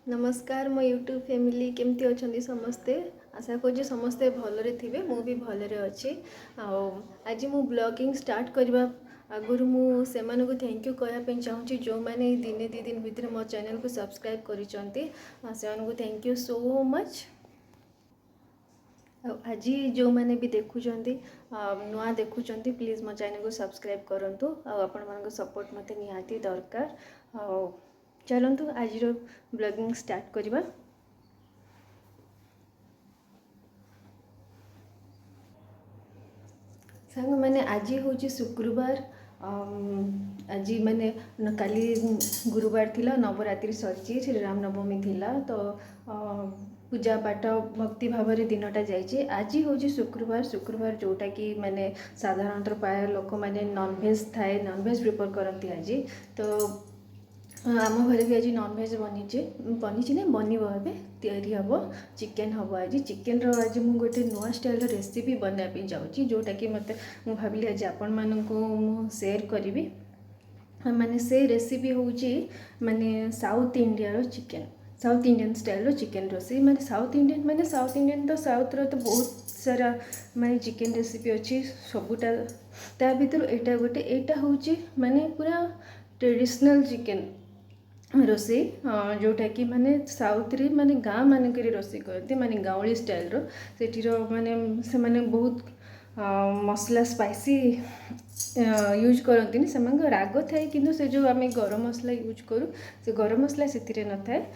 नमस्कार मो YouTube family केमती अच्छा समस्ते आशा कर समस्ते भलरे थे मु भी भलरे अच्छी आज मु ब्लॉगिंग स्टार्ट करने आगुरी मुझे थैंक यू कहवाई चाहूँगी जो मैंने दिने दी दिन भितर मो चैनल को सब्सक्राइब कर थैंक यू सो मच। आज जो मैंने भी देखुं नुआ देखुं प्लीज मो चैनल को सब्सक्राइब करूँ आपण सपोर्ट मत निहाती दरकार। चलतु आज ब्लॉगिंग स्टार्ट करवा। सांग मैंने आज हूँ शुक्रवार आज मैंने काली गुरुवार थिला नवरात्रि सरी श्री रामनवमी थिला तो पूजा पाठ भक्ति भाव में दिनटा जाइए। आज हूँ शुक्रवार शुक्रवार जोटा कि मैंने साधारणतः प्राय लोक मैंने नॉनवेज थाए नॉनवेज प्रिफर करती आज तो आम घरे भी आज नॉनवेज बनी ना बनब ए हम चिकेन हम आज चिकेन आज मुझे गोटे नुआ स्टाइल रेसिपी बनापी जाऊँगी जोटा कि मत भाविली आज आपण मानू सेयार करी माने से रेसिपी हूँ माने south India chicken south Indian style chicken रोसे माने साउथ इंडियन तो साउथ रो तो बहुत सारा माने चिकेन रेसिपी अच्छी सबूटा ता भर एटा गोटे एटा हूँ माने पूरा ट्रेडिशनल चिकेन रोसे जोटा कि माने साउथ रे माने गाँ मानक रोसे करते माने गाँवली स्टाइल रो सेठीर माने से माने बहुत मसला स्पाइसी यूज करती से राग थाए कि से जो आम गरम मसला यूज करूँ से गरम मसला से न थाए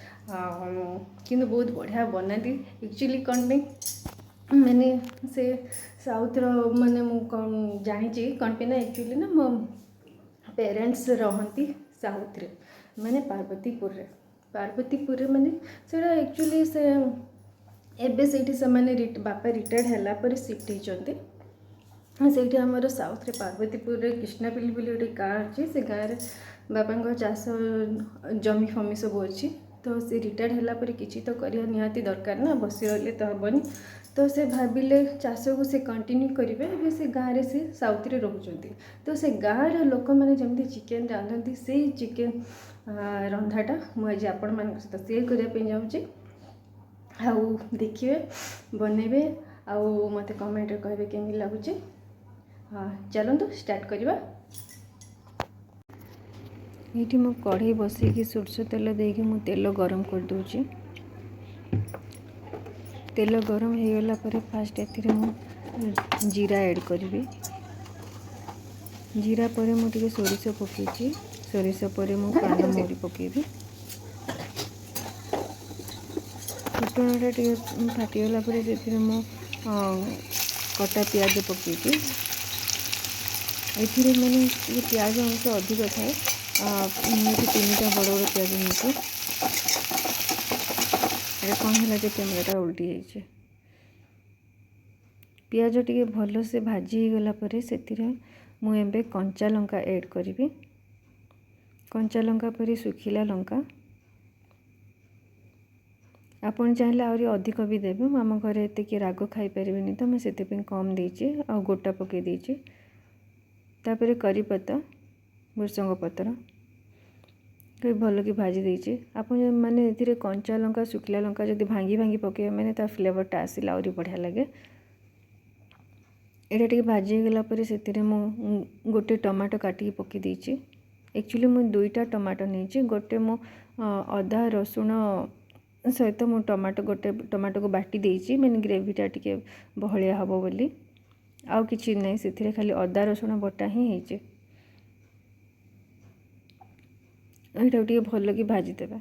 कि बहुत बढ़िया बनाती एक्चुअली कौन पे मैंने से साउथ रो माने मु जानी कौन पे ना एक्चुअली ना मो पेरेंट्स रहती साउथ रे माने पार्वतीपुर माने से एक्चुअली से एबे से माने बापा रिटायर्ड हैला पर शिफ्ट होती से आमर साउथ रे पार्वतीपुर कृष्णापल्ली गोटे गाँ अच्छी से गाँव में बापा चाष जमी फमी सब अच्छी तो से रिटायर्ड हैला पर किसी तो करने निहाती दरकार ना बसी रही तो हेनी तो से भाविले चाष को से कंटिन्यू करेंगे से गाँव में से साउथ रे रोचती तो से गाँव लोक मैंने जमी चिकेन रांधती से चिकेन रंधाटा मुझे आपण मान सहित सेयार करने जाऊँगी आउ देखिए बनइबे आउ मते कमेंट कहे केमी लगुच। हाँ चलतु स्टार्ट करवा। ये मो कढ़ई बसैकी सोरष तेल देकी मु तेल गरम कर दूची तेल गरम हो गला पर फास्ट ए जीरा ऐड करी जीरा पर मुझे सोरिष पकई सोरिष पर मु पान मरी पकेबी फुटणटा टे फाटीगला से मु कटा पियाज पकईकी ए मैंने प्याज अंश अधिक थाए तीन टा बड़ बड़ प्याज नहीं कौन है कि कैमेराटा उल्टी जाइए पियाज टे भल से भाजी गला से मुझे कंचा लंका ऐड करी कंचा लंका पर सुखिला लंका आपन चाहिए आहरी अधिक भी देवे आम घर एत राग खाई पारे तो मुझे कम देची आ गोटा पकई देची तापर करी पत्ता भृसंग पत्र भल कि भाजी देची आप मैंने ये कंचा लंका सुखिला लंका जब भांगी भांगी पकड़े मैंने ता फ्लेवरटा आसला आहरी बढ़िया लगे यहाँ टे भाजी गला से गोटे टमाटो काटिकी पकई देची एक्चुअली मुझे दुईटा टमाटो नहीं गोटे मो अदा रसुण सहित मु टमाटो गोटे टमाटो को बाटी देची मैंने ग्रेवीटा टिके बहलिया हम बोली आउ किछि नहीं से खाली अदा रसुण बटा ही होइचे यहाँ टे भल कि भाजीदेवा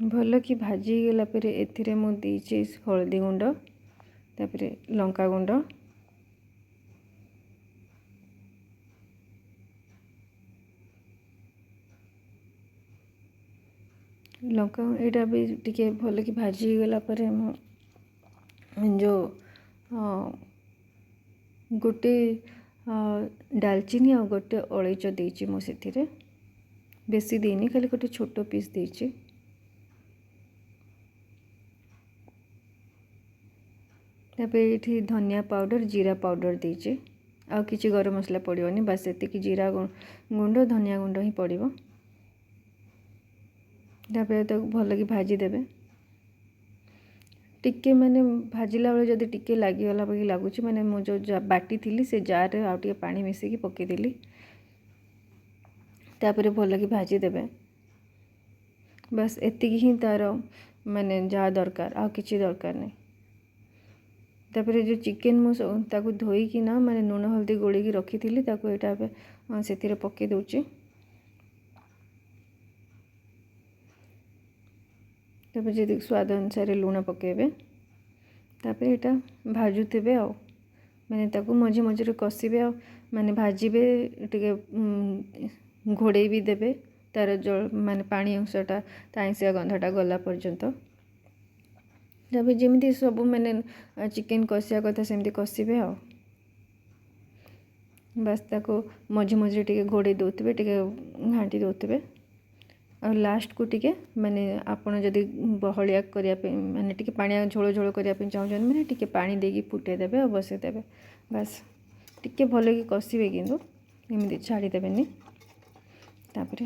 भल कि भाजी गला पर एथिरे मु देची हल्दी गुंड तापर लंका गुंड लंका यहाँ भी टिके भल कि भाजी गला पर जो गोटे डालचीनी आ गोटे अलैच देची मो से बेसी देनी खाली गोटे छोट पीस देची तापर ये धनिया पाउडर जीरा पाउडर देची आ किसी गरम मसला पड़ोनी बस एतिक जीरा गुंड धनिया गुंड ही पड़ो तापर तो भल कि भाजीदेवे टिके मैंने भाजिला बेले जदि टिके लगिगला कि लगुच मैंने मु जो बाटी थी से जार आउ टे पानी मिसेकी पकईदेली तापर भल कि भाजीदेवे बस एतिक ही तार माने जहाँ दरकार आ किसी दरकार नहीं तापर जो चिकेन मुझे धोईकी ना माने लुण हल्दी गोली रखी थी यहाँ से पकई दूची तापर जी स्वाद अनुसार लुण पकेबे तापर यहाँ भाजुवे आ मैंने ताकू मझे मझे कषिबे आ माने भाजबे टे घोड़े भी देवे तार जल माने पानी अंशटा आइंसिया गंधटा गला पर्यंत तापर जमी सब मैंने चिकेन कषिया कथा सेमती कषिबे आ बस ताको मझे मझे टे घोड़े दौथे टे घाटी दौथे और लास्ट को टिके मैंने आपन जदि बहलिया करने माने टिके पानिया झोल झोल करने चाहते मैंने टिके पानी देकी फुटेदेवे और बसईदेवे बस टिके भल कि कषिबे किंतु एमती छाड़ीदेवेनि तापर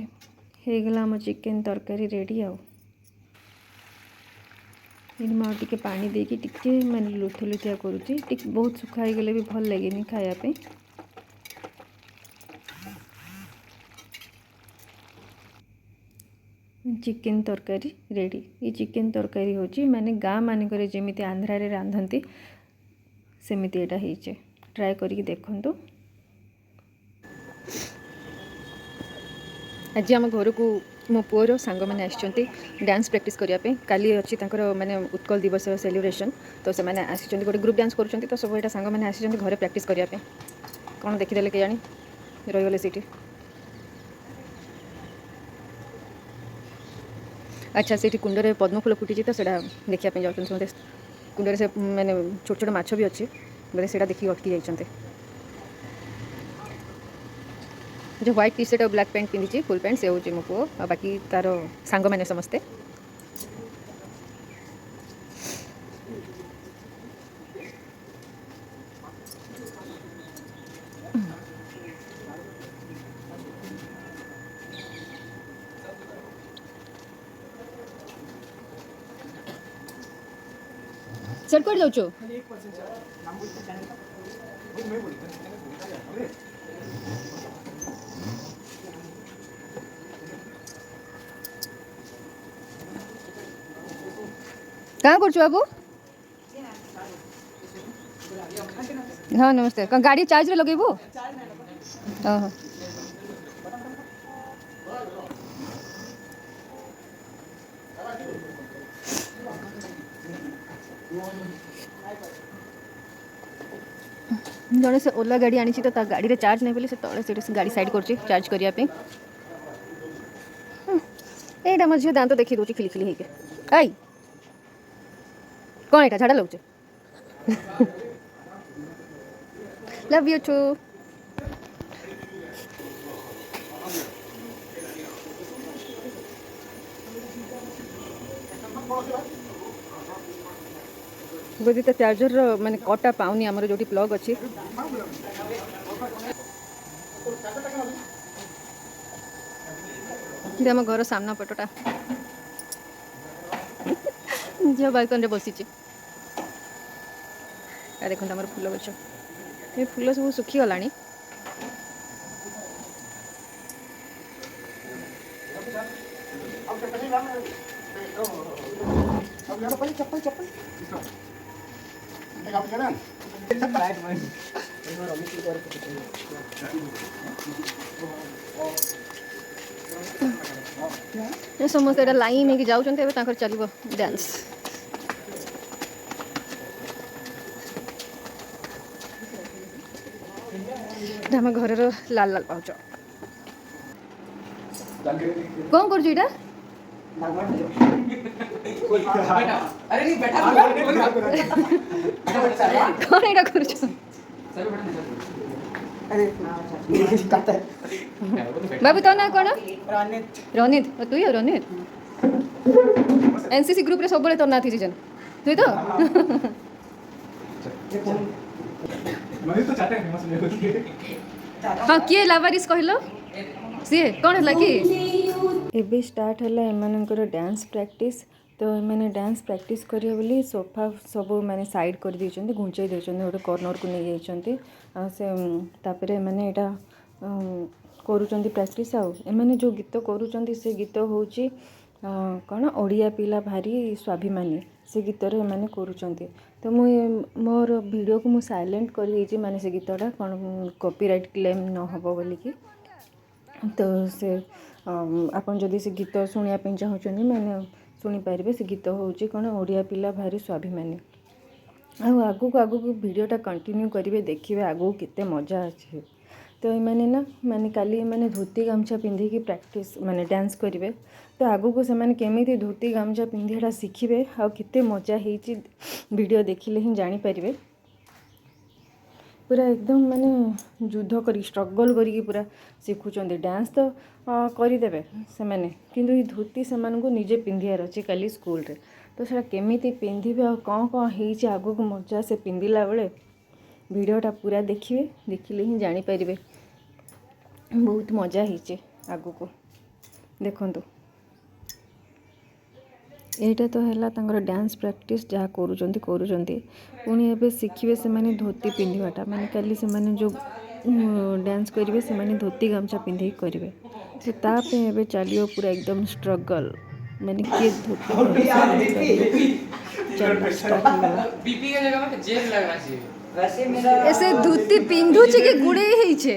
होगला आम चिकेन तरकारी रेडी आउ टिके पानी देकी टिके मैंने लुथुलुथिया करुँची टिके बहुत सुखा हो गले भी भल लगे खायापी चिकेन तरकारी रेडी ये चिकेन तरकारी होची माने गाँ मानक जमी आंध्रा रे रांधती सेमिति एटा होइचे ट्राए करके देखंतु। आज आम घर को मो पुअर सांग मैंने आसछंती डांस प्रैक्टिस करने काली अच्छी माने उत्कल दिवस सेलिब्रेशन तो से मैंने आसी गोटे ग्रुप डांस कर तो सब यहाँ सांग मैंने आसी घरे प्रैक्टिस करने कौन देखीदे के जानी रहीगले सीटी अच्छा से कुंडे पद्म फूल फुटी तो देखा जाऊँ समझते कुंडे से मैंने छोट छोट माछ भी अच्छे बोले से देखिए अटकी जाइए जो व्हाइट टी शर्ट और ब्लैक पैंट पिंधि फुल पैंट से हूँ मो पु आ बाकी तार सांग मैंने समस्ते सेट कर जाऊँ क्या कर बाबू हाँ नमस्ते गाड़ी चार्ज रे लगेबू हाँ जड़े से ओला गाड़ी आनी तो गाड़ी रे चार्ज नहीं बोले से तले से गाड़ी साइड कर चार्ज करने यहाँ मो झील दांत देखी दूसरी खिली खिली आई कौन यहाँ झाड़ा लगे लव यू टू बोधी तो चार्जर माने कटा पाऊनी आमर जो प्लग अच्छी आम घर सामना पटटा झील बालकन रे बसी देखो आम फूल गच ये फूल सब सुखीगला चप्पल चप्पल समस्त एटा लाइन नहीं जाऊँ चलो डांस आम घर लाल लाल पाउच कौन कर कौन एटा कर बाबू तो ना कौन रनित तु रनित एनसीसी ग्रुप रे सब तो ना थी सीजन तु तो मैं तो चाटे फेमस ले होती हाँ किए लावारिस कहलो सी कौन है कि एबे स्टार्ट है एमानकर डांस प्रैक्टिस तो मैंने डांस प्रैक्टिस करिए बोली सोफा सब मैंने साइड कर देइछन्ते घुंचै देइछन्ते गोटे कॉर्नर को नहीं जाइछन्ते से तापरे मैंने एटा करूछन्ते प्रैक्टिस आउ एमाने जो गीत करूछन्ते से गीत होउची कौन ओडिया पिला भारी स्वाभिमानी से गीतर मैंने करूछन्ते तो मुझे मोर वीडियो को मुझे साइलेंट कर देइछि माने से गीतटा कौन कॉपीराइट क्लेम न हबो बोली कि तो से आपन जदि से गीत शुणा चाहूँ मैंने शुणिपारे से गीत हूँ कौन ओडिया पिला भारी स्वाभिमानी आगू को वीडियोटा कंटिन्यू करेंगे देखिए आगू केते मजा अच्छे तो मैंने ना मैंने काली मैंने धोती गामछा पिंधिकी प्रैक्टिस माने डांस करेंगे तो आगू को से केमी धोती गामछा पिंधियाटा शिखिबे आ केते मजा होती वीडियो देखिले ही जानीपारे पूरा एकदम माने युद्ध करी स्ट्रगल करी पूरा शिखुंट डांस तो करदेवे से मैंने किंतु ये धोती से निजे पिंधार अच्छे काली स्कूल रे तो सर केमी पिंधे और कौन कौन हो आगू को मजा से पिंधिला बेले वीडियोटा पूरा देखिए देखिले ही जानीपारे बहुत मजा होचे आगू को देखंतु एटा तो है तांकर डांस प्रैक्टिस जहाँ करुँच पुणी एवं शिखिबे से माने धोती पिंधाटा माने काली से माने जो डांस करेंगे से माने धोती गामछा पिंधे करेंगे तो तापे एवं चलियो पूरा एकदम स्ट्रगल मैंने किए धोती बीपी के जगह में जेल लगना चाहिए वैसे मेरा ऐसे धोती पिंधु छी के गुड़े ही छे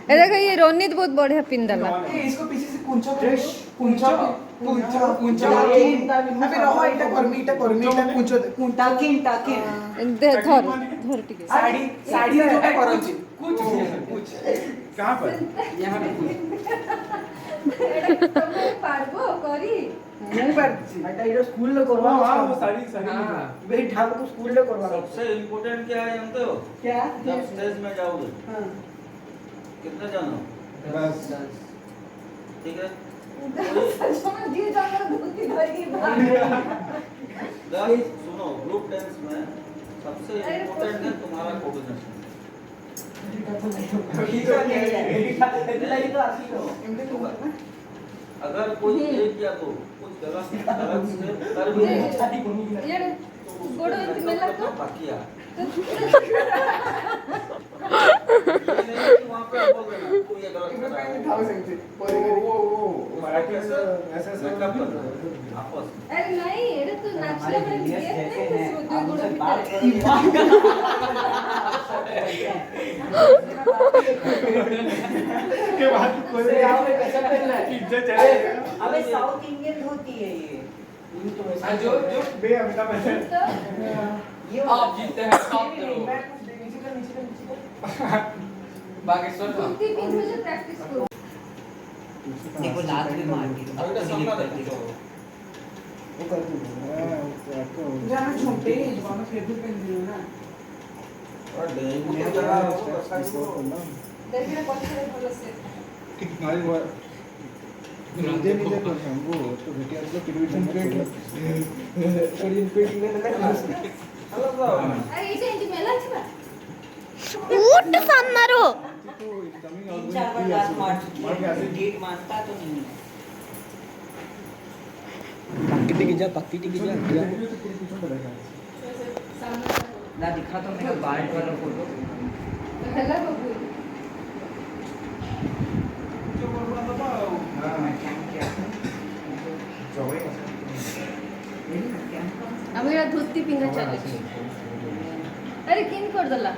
ए देखो ये रोनित बहुत बढ़िया पिंदला इसको पीछे से कुंचा अबे रहो इटा कुंचो टाकिन दे धर टिके साड़ी जोटा करछि कुछ कहां पर यहाँ तुम पारबो करी मुंह पर बेटा ये स्कूल में करवा हां वो साड़ी हां बेटा ठाकुर को स्कूल में करवा सबसे इम्पोर्टेंट क्या है जानते हो क्या जब स्टेज में जाओगे हां कितना जानो बस ठीक है समझ दिए जाकर धोती धरी गाइस सुनो ग्रुप डांस में सबसे इम्पोर्टेंट है तुम्हारा कोऑर्डिनेशन अगर कोई एक या दो कुछ गलत से कर भी ये गोड़ो मेला को बाकी है वहां पे बोल देना तू ये गलत कर रहा है वो मराठी ऐसे मेकअप कर रहा है आपस में अरे नहीं ये तो नाचले बड़े दिए थे तो गोड़ो बात के बाद कोई कैसा पहनना है इज्जत चले अबे साउथ इंडियन धोती है ये तो ऐसा जो बे अमिताभ बच्चन ये आप जीतते हैं टॉप करो बागेश्वर का धोती पिंधु जो प्रैक्टिस करो देखो लात में मार दी अब तो सामना देखो वो कर दूंगा जाना छोटे जवाना फेसबुक पे दियो ना और डेंगू मैं तो जरा जरा इसको करना देखिए पछरे भलो से हमारी वो निजे निजे कर हमको तो बेटी आपको किलो जनरेट और इनपेट में लगा हेलो ब्रो अरे इटे इंటి मेला छिबा ऊट सामनारो तो कमिंग तीन चार बार लात मार चुकी मार के है आसे डेट मानता तो नहीं है पक्की टिकी जा तो पूरी पीछे पड़ गया सामने ना दिखा तो मेरा बाल्ट वाला फोटो हेला बबू जो बोल रहा था हां मैं क्या किया जोवे हमेरा धोती पिंगा चले छी अरे किन कर दला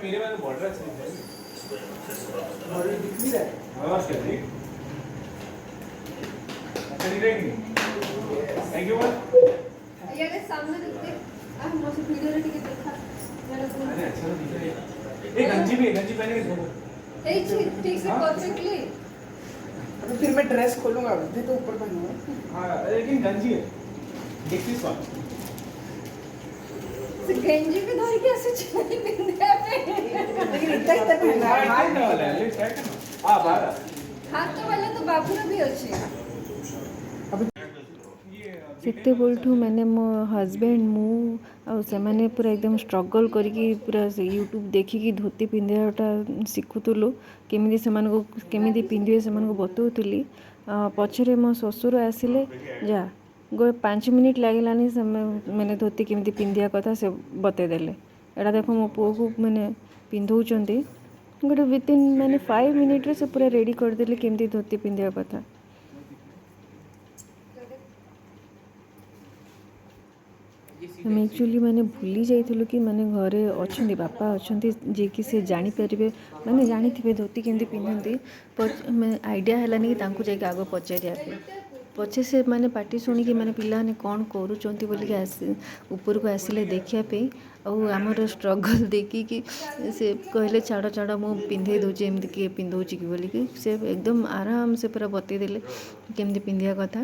मेरे में बॉर्डर है और दिख नहीं रहा है नमस्कार जी अच्छा दिख रही थैंक यू यारे सामने देखते आ मुझे वीडियो रे टिके देखा मेरा को अरे अच्छा दिख रही है एक गंजी भी है गंजी पहने हुए ए ठीक से परफेक्टली अभी फिर मैं ड्रेस खोलूंगा अभी तो ऊपर पहनूंगा हां लेकिन गंजी है देख दिस वन से गंजी भी धर के ऐसे चली पिंदे पे लेकिन इतना पहनना है हां लेट्स ट्राई करना हां बाहर ହାତ ବାଲା ତ ବାବୁର ବି ଅଛି। ସେତେବେଳଠୁ ମାନେ ମୋ ହଜବେଣ୍ଡ ମୁଁ ଆଉ ସେମାନେ ପୁରା ଏକଦମ ଷ୍ଟ୍ରଗଲ୍ କରିକି ପୁରା ୟୁଟ୍ୟୁବ୍ ଦେଖିକି ଧୋତି ପିନ୍ଧିବାଟା ଶିଖୁଥିଲୁ। କେମିତି ସେମାନଙ୍କୁ କେମିତି ପିନ୍ଧିବେ ସେମାନଙ୍କୁ ବତାଉଥିଲି। ପଛରେ ମୋ ଶ୍ୱଶୁର ଆସିଲେ ଯା 5 ମିନିଟ୍ ଲାଗିଲାନି ମାନେ ଧୋତି କେମିତି ପିନ୍ଧିବା କଥା ସେ ବତେଇଦେଲେ। ଏଇଟା ଦେଖ ମୋ ପୁଅକୁ ମାନେ ପିନ୍ଧଉଛନ୍ତି ଗୋଟେ ୱିଥିନ୍ ମାନେ 5 ମିନିଟ୍ରେ ସେ ପୁରା ରେଡ଼ି କରିଦେଲେ କେମିତି ଧୋତି ପିନ୍ଧିବା କଥା। ଆମେ ଆକ୍ଚୁଆଲି ମାନେ ଭୁଲି ଯାଇଥିଲୁ କି ମାନେ ଘରେ ଅଛନ୍ତି ବାପା ଅଛନ୍ତି ଯିଏକି ସେ ଜାଣିପାରିବେ ମାନେ ଜାଣିଥିବେ ଧୋତି କେମିତି ପିନ୍ଧନ୍ତି। ଆଇଡ଼ିଆ ହେଲାନି କି ତାଙ୍କୁ ଯାଇକି ଆଗ ପଚାରିବା ପାଇଁ। ପଛେ ସେ ମାନେ ପାଟି ଶୁଣିକି ମାନେ ପିଲାମାନେ କ'ଣ କରୁଛନ୍ତି ବୋଲିକି ଉପରକୁ ଆସିଲେ ଦେଖିବା ପାଇଁ। ଆଉ ଆମର ଷ୍ଟ୍ରଗଲ୍ ଦେଖିକି ସେ କହିଲେ ଛାଡ଼ ମୁଁ ପିନ୍ଧେଇ ଦେଉଛି ଏମିତି କିଏ ପିନ୍ଧଉଛି କି ବୋଲିକି ସେ ଏକଦମ ଆରାମ ସେ ପୁରା ବତେଇ ଦେଲେ କେମିତି ପିନ୍ଧିବା କଥା।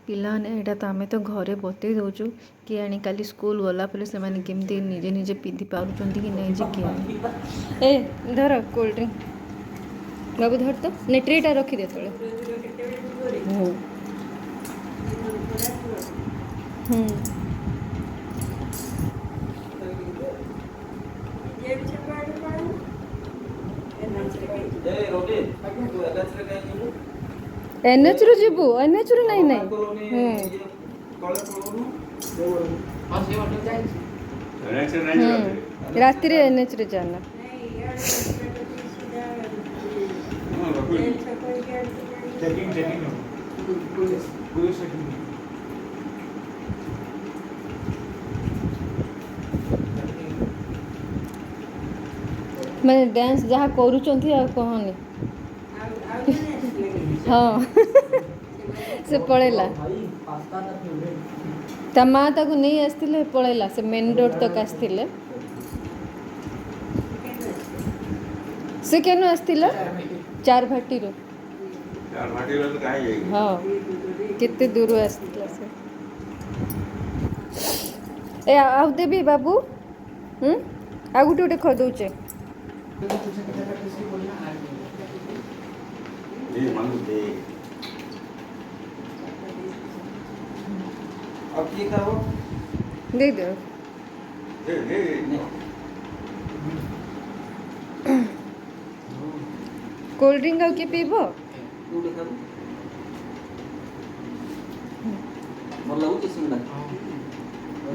ପିଲାମାନେ ଏଇଟା ତ ଆମେ ତ ଘରେ ବତେଇ ଦେଉଛୁ କି ଆଣି କାଲି ସ୍କୁଲ ଗଲା ପରେ ସେମାନେ କେମିତି ନିଜେ ନିଜେ ପିନ୍ଧି ପାରୁଛନ୍ତି କି ନାହିଁ ଯେ କିଏ ଏ ଧର କୋଲ୍ଡ ଡ୍ରିଙ୍କ ବାବୁ ଧର ତ ନେ ଟ୍ରେଟା ରଖିଦେ ତଳେ। ଏନ୍ଏଚ୍ରୁ ଯିବୁ ଏନ୍ଏଚ୍ରୁ ନାଇଁ ହଁ ସେ ହୋଟେଲ ଯାଇଛି। ରାତିରେ ଏନ୍ଏଚ୍ରେ ଯାନା। चेकिंग पुलिस चेकिंग ମାନେ ଡ୍ୟାନ୍ସ ଯାହା କରୁଛନ୍ତି ଆଉ କହନି। ହଁ ସେ ପଳେଇଲା ତା ମା ତାକୁ ନେଇ ଆସିଥିଲେ ପଳେଇଲା ସେ ମେନ୍ ରୋଡ୍ ତକ ଆସିଥିଲେ। ସେ କେନୁ ଆସିଥିଲା 4 ଭାଟିରୁ। ହଁ କେତେ ଦୂର ଆସିଥିଲା ସେ। ଏ ଆଉ ଦେବି ବାବୁ ଆଉ ଗୋଟେ ଖଦଉଛେ। अब ये करो दे दो କୋଲ୍ଡ ଡ୍ରିଙ୍କ ଆଉ କିଏ ପିଇବ? ଭଲ ଲାଗୁଛି ସିଙ୍ଗଡ଼ା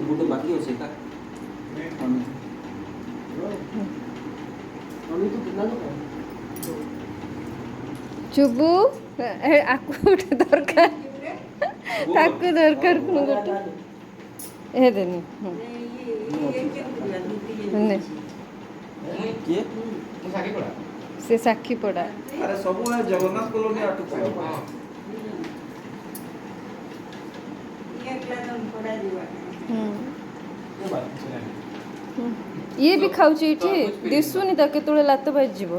ଗୋଟେ ବାକି ଅଛି କା ଚୁବୁ ଆକୁ ଗୋଟେ ଦରକାର ତାକୁ ଦରକାର କ'ଣ ଗୋଟେ ଏ ଦେନି କିଏ ସେ ସାକ୍ଷୀ ପଡ଼ା। ଆରେ ସବୁ ଜଗନ୍ନାଥ କଲୋନୀ ଆଠୁ ଇଏ ବି ଖାଉଛି ଏଠି ଦିଶୁନି ତା କେତେବେଳେ ଲାତ ବାଜିଯିବ।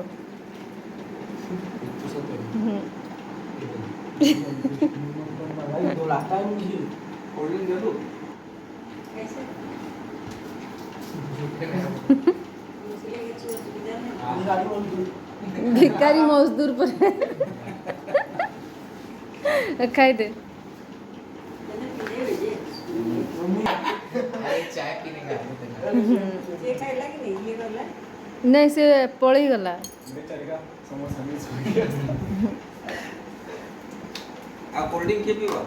भिकारी मजदूर पर खाई दे। चाय पीने का नहीं से पलई गला आ कोल्ड ड्रिंक के पीवा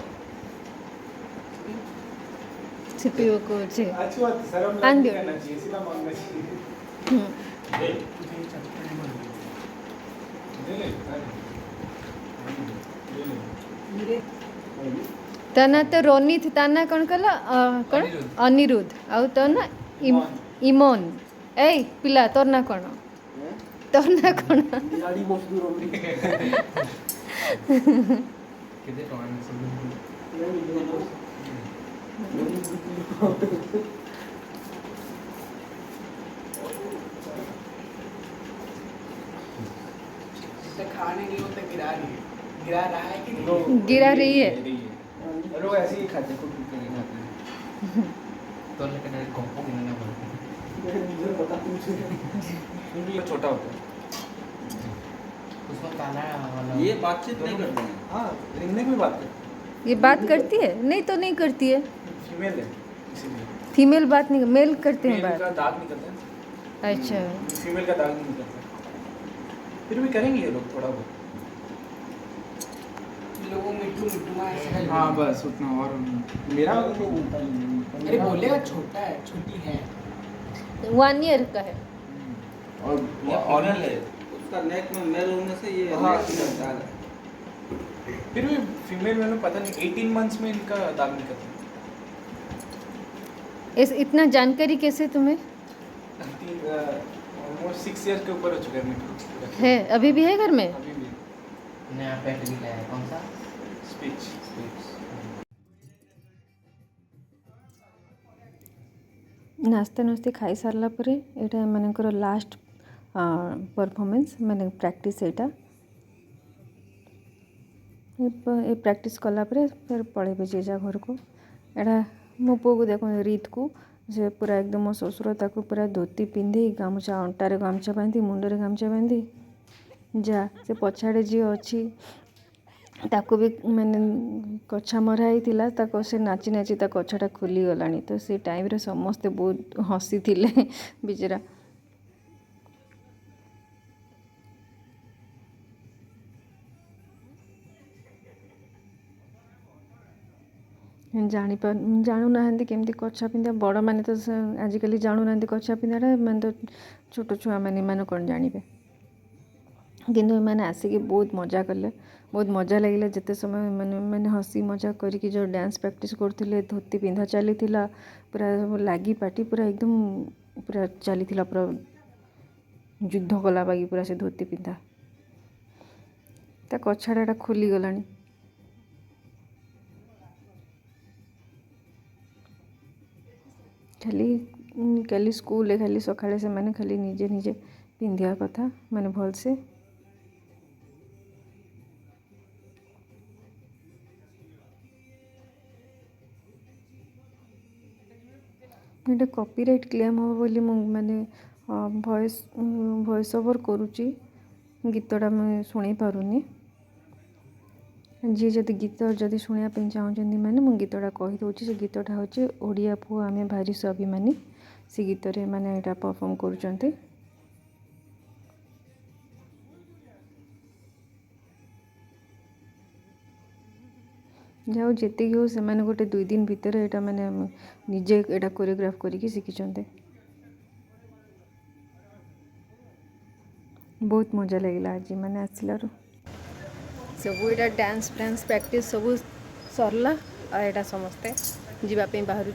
से पियो को छे अच्छी बात शर्म आन नहीं दियो। करना चाहिए सीधा मांगना चाहिए तना तो रोनित ताना कौन कला कौन अनिरुद्ध आउ तो ना इमोन ए पिला तोर ना कौन गाड़ी मजदूर कितने टोन से खाने की वो तो गिरा रहा है कि नहीं? गिरा रही है। लोग ऐसे ही खाते हैं, खुद नहीं खाते हैं। तो लेकिन कंपो गिरना पड़ता है। मुझे पता पूछे क्योंकि ये छोटा होता है। उसमें काला वाला ये बातचीत नहीं करते हैं। हाँ रिंगने की बात है, ये बात करती है? नहीं तो नहीं करती है। फीमेल है इसीलिए। फीमेल बात नहीं, मेल करते हैं मेल का बात। दाग निकलता है, अच्छा। फीमेल का दाग नहीं निकलता। फिर भी करेंगे ये लोग थोड़ा बहुत। लोगों मिट्टू मिट्टू ऐसा हाँ बस उतना, और मेरा अरे बोलेगा छोटा है, छोटी है। 1 ईयर का है। और ये फीमेल है, उसका नेक में मेल होने से ये हाँ। नेक में दाग है। फिर भी फीमेल में पता नहीं 18 मंथ्स में इनका दाग निकलता इतना जानकारी कैसे तुम्हें है। ऑलमोस्ट 6 ईयर्स के ऊपर हो चुका है मेरे को। है? अभी भी है घर में? अभी भी नया पेट भी लाया है। कौन सा? स्पीच। नास्ते नास्ते खाई सारला परे एटा एमानकर लास्ट परफॉर्मेंस माने प्रैक्टिस एटा ए प्रैक्टिस कला परे फिर पळेबे जेजा घर को। एटा मो पुओ को देखो रीत को से पूरा एकदम मो ससुर ताको पूरा धोती पिंधि गामछा अंटारे गामछा बांधी मुंडरे गामछा बांधी जा से पछाड़े जी अच्छी ताको भी मैंने कछा मरा होता ताको से नाची नाची ता कछाटा खोली गलानी। तो से टाइम रे समस्ते बहुत हसी थिले बिचरा। जानू ना केमती कछा पिंधा बड़ मैंने तो आजिकल जानू ना कछा पिंधाटा मैंने तो छोट छुआ मैंने मैंने कौन जानिबे। किंतु मैंने आसिक बहुत मजा कले, बहुत मजा लगे जिते समय मैंने मैंने हसी मजा करके जो डांस प्रैक्टिस करते धोती पिंधा चली पूरा लगी पार्टी पूरा एकदम पूरा चली पूरा युद्ध कला बागी पूरा से धोती पिंधा ता कछाड़ा खोली गलानी। खाली स्कूल खाली सकाळे से मैंने खाली निजे निजे पिंधिया कथा मैंने भल से। ये कॉपीराइट क्लेम हम बोली मैंने वॉइस ओवर करुच्ची गीतटा मैं शुणी पारुनी। जी जदि गीत जदि शुणापी चाहते मैंने मुझे गीतटा कहीदे से गीतटा हूँ ओडिया पुओ आमे भारी स्वाभिमानी। से गीत रे मैंने यहाँ परफॉर्म करुँच। जाओ जेतिक हो से मैंने गोटे 2 दिन भितर यहाँ मैंने निजे यहाँ कोरियोग्राफ करके शिखिंट। बहुत मजा लगे आज मैंने आसलू सब यहाँ डांस डांस प्रैक्टिस सब सरला यहाँ समस्ते जीवाई बाहर।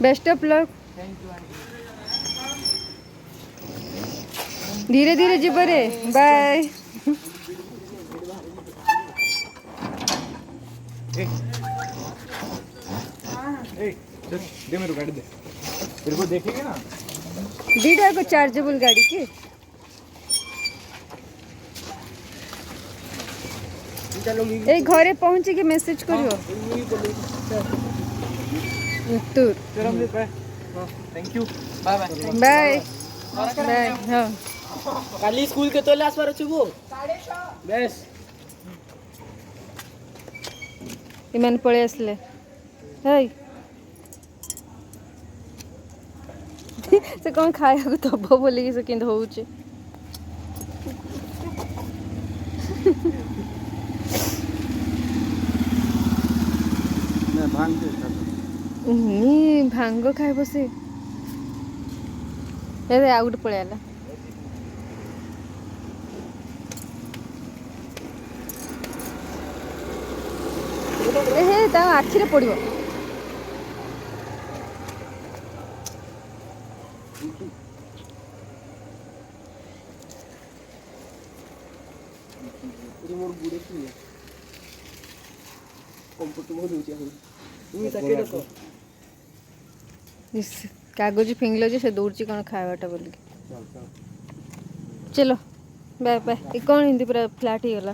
Best of luck. धीरे धीरे जीव रे बाय। दे मेरे को गाड़ी दे, तेरे को देखेंगे ना दीटा को चार्जेबल गाड़ी के ए घरे पहुँच के मैसेज करियो तू। Thank you, bye bye bye bye. हाँ काली स्कूल के तोले आसपार अच्छु बेस इमान पळे आसले हेय से कौन खाया को दब बोलिकी से कि होचे। भांग खाए बसे अरे आउ गोटे पळे आला। हे ता आखिरे पड़िबो। कागज फिंगल जे से दौड़ कौन खावाटा बोल। चलो बाय बाय। कौन हिंदी पूरा फ्लैट ही गला।